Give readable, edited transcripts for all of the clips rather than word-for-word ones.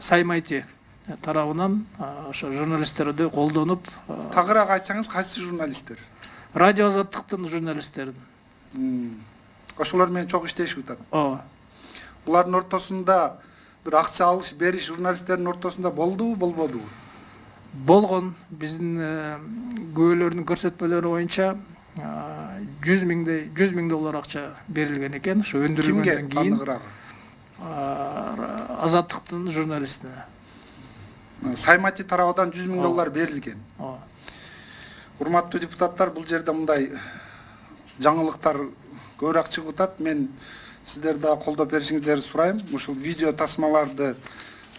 Саймайти тарабынан ошо журналисттерди колдонуп. Тагыраак айтсаңыз, кайсы журналисттер? Радио Азаттыктын журналисттерин. Ошолор менен чок иштешип атат. Ооба. Булардын ортосунда bir акча алыш бериш журналисттердин ортосунда болдубу, болбодубу? Болгон. Биздин күбөлөрдүн көрсөтмөлөрү боюнча 100 миң доллар акча берилген экен. Ошо өндүрүлгөндөн кийин. Кимге? Азаттыктын журналистине. Саймати тарабынан 100 миң доллар берилген. Урматтуу депутаттар, бул жерде мындай жаңылыктар көбүрөөк чыгып атат. Мен сиздер да колдоп беришиңиздерди сурайм. Ушул видео тасмаларды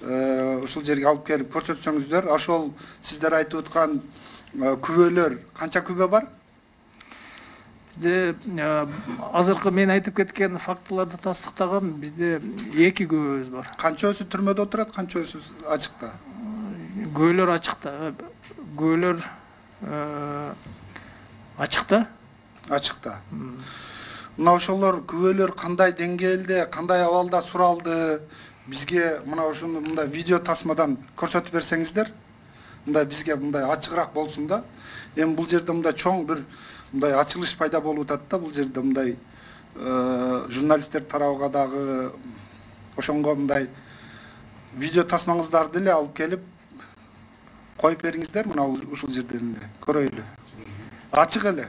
ушул жерге алып келип көрсөтсөңүздөр. Ошол сиздер айтып аткан күбөлөр, канча күбө бар? Bizde azırkı men aytıp ketken faktыларды тастыктаган bizde 2 күбөбүз бар. Канчасы түрмөдө отурат, канчасы ачыкта? Күбөлөр ачыкта. Күбөлөр ачыкта? Ачыкта. Мына ошолор күбөлөр кандай деңгээлде, кандай абалда суралды? Бизге мына ушуну мындай видео тасмадан көрсөтүп берсеңиздер, мындай бизге мындай ачыгыраак болсун да. Эми бул жерде мындай чоң бир мындай ачылыш пайда болуп атат да, бул жерде мындай журналисттер тарабыга дагы ошонго мындай видео тасмаңыздарды эле алып келип коюп бериңиздер, мына ушул жерден эле көрөйлү. Ачык эле.